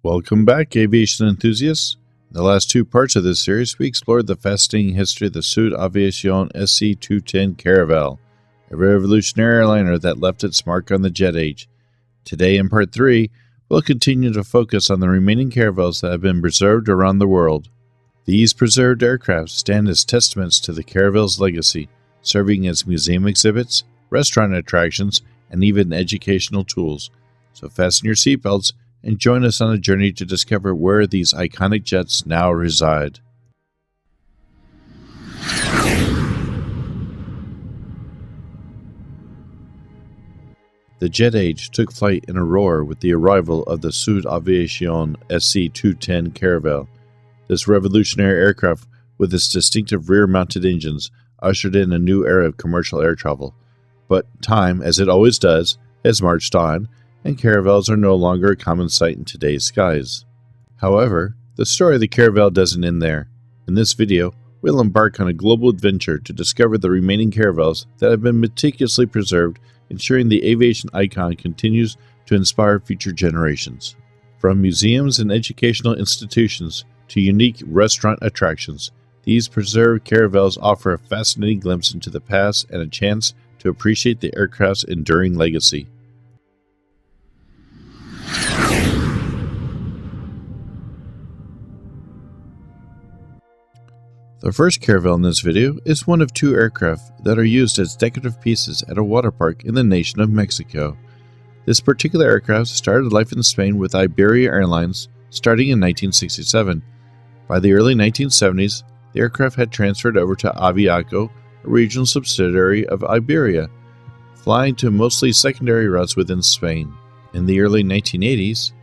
Welcome back, aviation enthusiasts. In the last two parts of this series, we explored the fascinating history of the Sud Aviation Se-210 Caravelle, a revolutionary airliner that left its mark on the jet age. Today, in part 3, we'll continue to focus on the remaining Caravelles that have been preserved around the world. These preserved aircraft stand as testaments to the Caravelle's legacy, serving as museum exhibits, restaurant attractions, and even educational tools. So fasten your seatbelts and join us on a journey to discover where these iconic jets now reside. The jet age took flight in a roar with the arrival of the Sud Aviation Se-210 Caravelle. This revolutionary aircraft, with its distinctive rear-mounted engines, ushered in a new era of commercial air travel. But time, as it always does, has marched on, and Caravelles are no longer a common sight in today's skies. However, the story of the Caravelle doesn't end there. In this video, we'll embark on a global adventure to discover the remaining Caravelles that have been meticulously preserved, ensuring the aviation icon continues to inspire future generations. From museums and educational institutions to unique restaurant attractions, these preserved Caravelles offer a fascinating glimpse into the past and a chance to appreciate the aircraft's enduring legacy. The first Caravelle in this video is one of two aircraft that are used as decorative pieces at a water park in the nation of Mexico. This particular aircraft started life in Spain with Iberia Airlines starting in 1967. By the early 1970s, the aircraft had transferred over to Aviaco, a regional subsidiary of Iberia, flying to mostly secondary routes within Spain. In the early 1980s,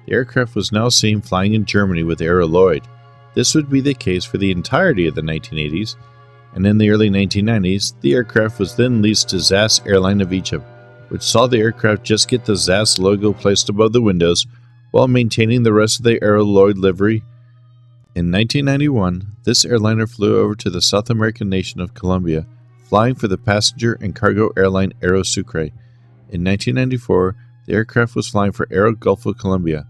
the aircraft was now seen flying in Germany with Aerolloyd. This would be the case for the entirety of the 1980s, and in the early 1990s, the aircraft was then leased to ZAS Airline of Egypt, which saw the aircraft just get the ZAS logo placed above the windows while maintaining the rest of the Aerolloyd livery. In 1991, this airliner flew over to the South American nation of Colombia, flying for the passenger and cargo airline Aerosucre. In 1994, the aircraft was flying for Aero Gulf of Colombia.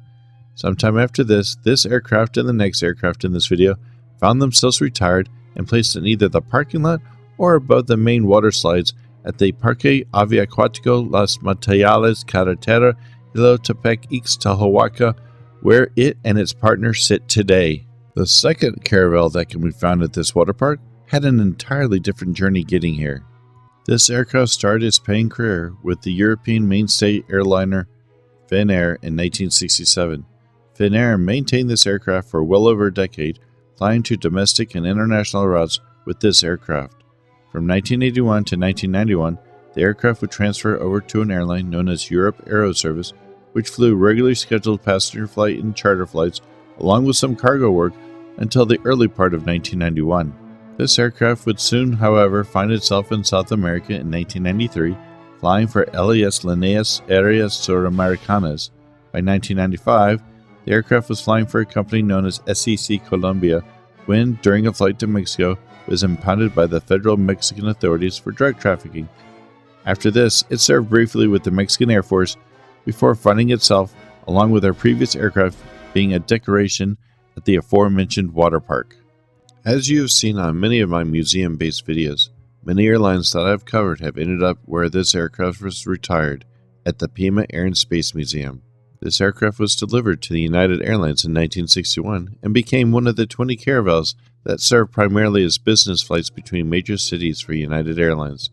Sometime after this aircraft and the next aircraft in this video found themselves retired and placed in either the parking lot or above the main water slides at the Parque Aviacuático Las Materiales Carretera Hilotepec Ixtahuaca, where it and its partner sit today. The second Caravelle that can be found at this water park had an entirely different journey getting here. This aircraft started its paying career with the European mainstay airliner Finnair in 1967. Finnair maintained this aircraft for well over a decade, flying to domestic and international routes with this aircraft. From 1981 to 1991, the aircraft would transfer over to an airline known as Europe Aero Service, which flew regularly scheduled passenger flight and charter flights, along with some cargo work, until the early part of 1991. This aircraft would soon, however, find itself in South America in 1993, flying for LAS Líneas Aéreas Suramericanas. By 1995, the aircraft was flying for a company known as SEC Colombia when, during a flight to Mexico, it was impounded by the federal Mexican authorities for drug trafficking. After this, it served briefly with the Mexican Air Force before finding itself, along with our previous aircraft, being a decoration at the aforementioned water park. As you have seen on many of my museum-based videos, many airlines that I have covered have ended up where this aircraft was retired, at the Pima Air and Space Museum. This aircraft was delivered to the United Airlines in 1961 and became one of the 20 Caravelles that served primarily as business flights between major cities for United Airlines.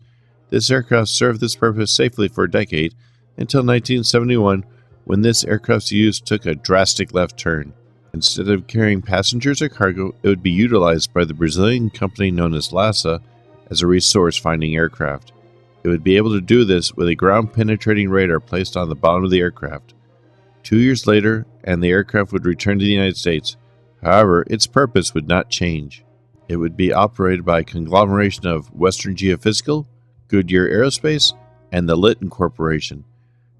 This aircraft served this purpose safely for a decade until 1971, when this aircraft's use took a drastic left turn. Instead of carrying passengers or cargo, it would be utilized by the Brazilian company known as LASA as a resource-finding aircraft. It would be able to do this with a ground-penetrating radar placed on the bottom of the aircraft. 2 years later, and the aircraft would return to the United States. However, its purpose would not change. It would be operated by a conglomeration of Western Geophysical, Goodyear Aerospace, and the Litton Corporation.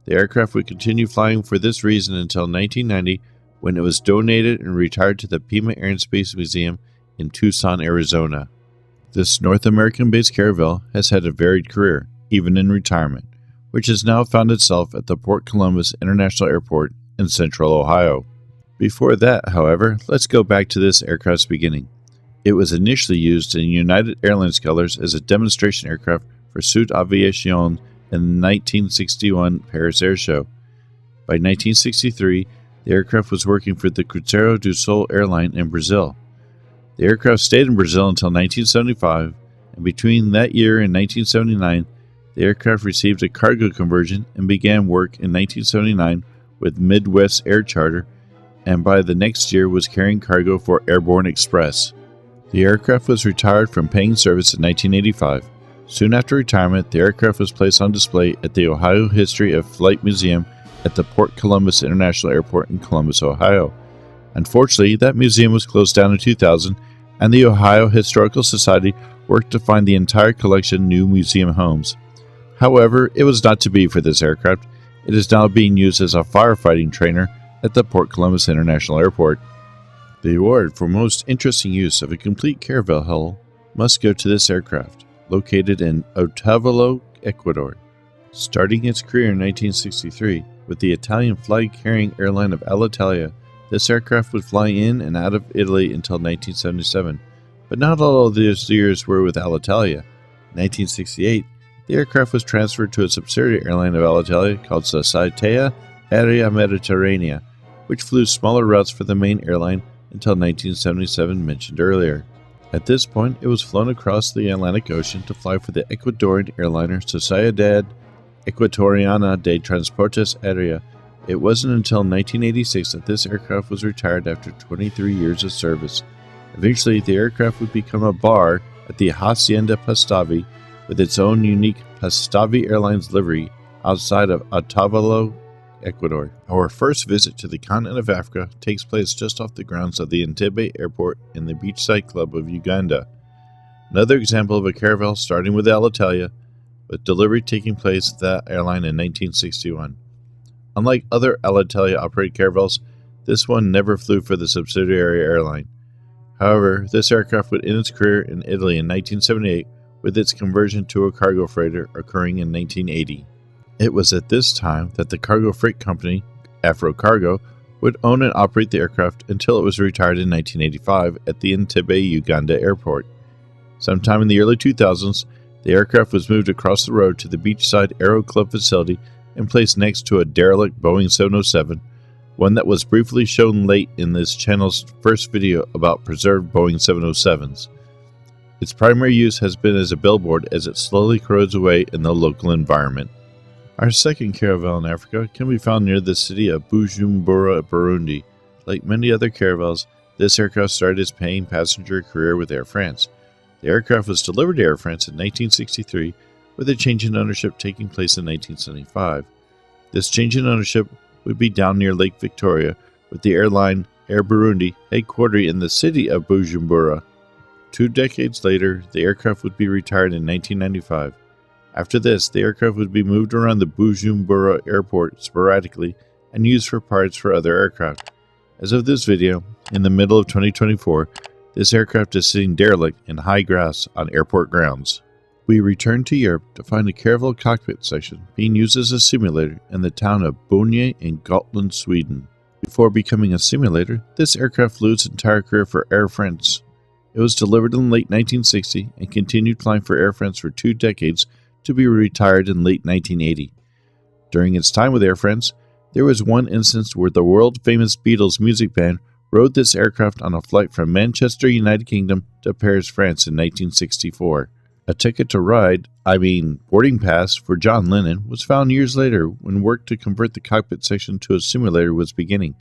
The aircraft would continue flying for this reason until 1990, when it was donated and retired to the Pima Air and Space Museum in Tucson, Arizona. This North American-based Caravelle has had a varied career, even in retirement, which has now found itself at the Port Columbus International Airport in central Ohio. Before that, however, let's go back to this aircraft's beginning. It was initially used in United Airlines colors as a demonstration aircraft for Sud Aviation in the 1961 Paris Air Show. By 1963, the aircraft was working for the Cruzeiro do Sul airline in Brazil. The aircraft stayed in Brazil until 1975, and between that year and 1979, the aircraft received a cargo conversion and began work in 1979 with Midwest Air Charter, and by the next year was carrying cargo for Airborne Express. The aircraft was retired from paying service in 1985. Soon after retirement, the aircraft was placed on display at the Ohio History of Flight Museum at the Port Columbus International Airport in Columbus, Ohio. Unfortunately, that museum was closed down in 2000, and the Ohio Historical Society worked to find the entire collection new museum homes. However, it was not to be for this aircraft. It is now being used as a firefighting trainer at the Port Columbus International Airport. The award for most interesting use of a complete Caravelle hull must go to this aircraft, located in Otavalo, Ecuador. Starting its career in 1963 with the Italian flag-carrying airline of Alitalia, this aircraft would fly in and out of Italy until 1977, but not all of those years were with Alitalia. In 1968, the aircraft was transferred to a subsidiary airline of Alitalia called Società Aerea Mediterranea, which flew smaller routes for the main airline until 1977 mentioned earlier. At this point, it was flown across the Atlantic Ocean to fly for the Ecuadorian airliner Sociedad Ecuatoriana de Transportes Aérea. It wasn't until 1986 that this aircraft was retired after 23 years of service. Eventually, the aircraft would become a bar at the Hacienda Pastavi with its own unique Pastavi Airlines livery outside of Otavalo, Ecuador. Our first visit to the continent of Africa takes place just off the grounds of the Entebbe Airport in the Beachside Club of Uganda. Another example of a Caravelle starting with Alitalia, with delivery taking place at that airline in 1961. Unlike other Alitalia-operated Caravelles, this one never flew for the subsidiary airline. However, this aircraft would end its career in Italy in 1978 with its conversion to a cargo freighter occurring in 1980. It was at this time that the cargo freight company, Afro Cargo, would own and operate the aircraft until it was retired in 1985 at the Entebbe, Uganda airport. Sometime in the early 2000s, the aircraft was moved across the road to the Beachside Aero Club facility and placed next to a derelict Boeing 707, one that was briefly shown late in this channel's first video about preserved Boeing 707s. Its primary use has been as a billboard as it slowly corrodes away in the local environment. Our second Caravelle in Africa can be found near the city of Bujumbura, Burundi. Like many other Caravelles, this aircraft started its paying passenger career with Air France. The aircraft was delivered to Air France in 1963, with a change in ownership taking place in 1975. This change in ownership would be down near Lake Victoria, with the airline Air Burundi headquartered in the city of Bujumbura. 2 decades later, the aircraft would be retired in 1995. After this, the aircraft would be moved around the Bujumbura airport sporadically and used for parts for other aircraft. As of this video, in the middle of 2024, this aircraft is sitting derelict in high grass on airport grounds. We returned to Europe to find a Caravelle cockpit section being used as a simulator in the town of Bonje in Gotland, Sweden. Before becoming a simulator, this aircraft flew its entire career for Air France. It was delivered in late 1960 and continued flying for Air France for 2 decades to be retired in late 1980. During its time with Air France, there was one instance where the world-famous Beatles music band rode this aircraft on a flight from Manchester, United Kingdom to Paris, France in 1964. A ticket to ride, boarding pass for John Lennon was found years later when work to convert the cockpit section to a simulator was beginning.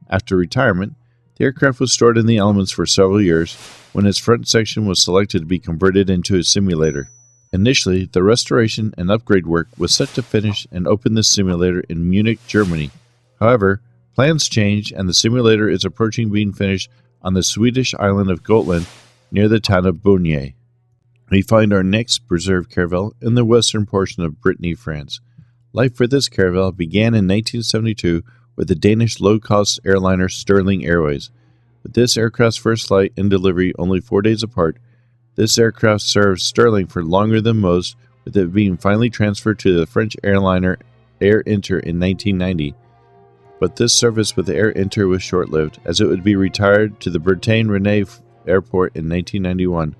After retirement, the aircraft was stored in the elements for several years when its front section was selected to be converted into a simulator. Initially, the restoration and upgrade work was set to finish and open the simulator in Munich, Germany. However, plans changed and the simulator is approaching being finished on the Swedish island of Gotland near the town of Bonje. We find our next preserved Caravelle in the western portion of Brittany, France. Life for this Caravelle began in 1972 with the Danish low-cost airliner Sterling Airways. With this aircraft's first flight and delivery only 4 days apart, this aircraft served Sterling for longer than most, with it being finally transferred to the French airliner Air Inter in 1990. but this service with Air Inter was short-lived, as it would be retired to the Bretagne-Rennais Airport in 1991.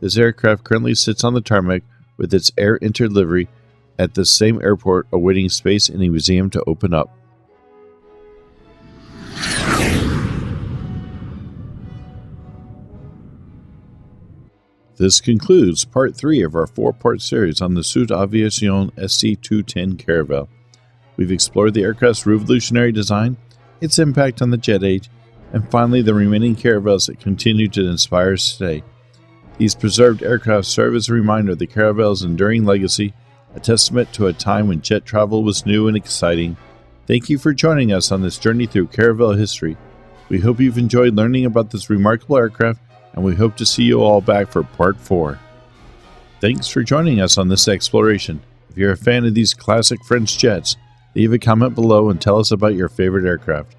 This aircraft currently sits on the tarmac with its Air Inter livery at the same airport, awaiting space in a museum to open up. This concludes Part 3 of our 4-part series on the Sud Aviation Se-210 Caravelle. We've explored the aircraft's revolutionary design, its impact on the jet age, and finally the remaining Caravelles that continue to inspire us today. These preserved aircraft serve as a reminder of the Caravelle's enduring legacy, a testament to a time when jet travel was new and exciting. Thank you for joining us on this journey through Caravelle history. We hope you've enjoyed learning about this remarkable aircraft, and we hope to see you all back for Part 4. Thanks for joining us on this exploration. If you're a fan of these classic French jets, leave a comment below and tell us about your favorite aircraft.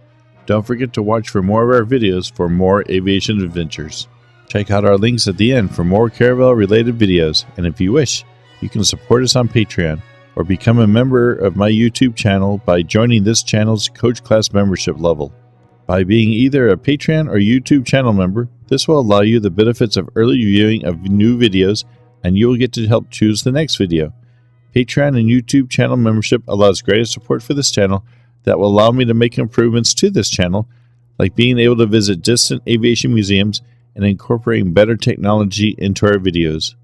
Don't forget to watch for more of our videos for more aviation adventures. Check out our links at the end for more Caravelle-related videos, and if you wish, you can support us on Patreon or become a member of my YouTube channel by joining this channel's Coach Class membership level. By being either a Patreon or YouTube channel member, this will allow you the benefits of early viewing of new videos, and you will get to help choose the next video. Patreon and YouTube channel membership allows greater support for this channel that will allow me to make improvements to this channel, like being able to visit distant aviation museums and incorporating better technology into our videos.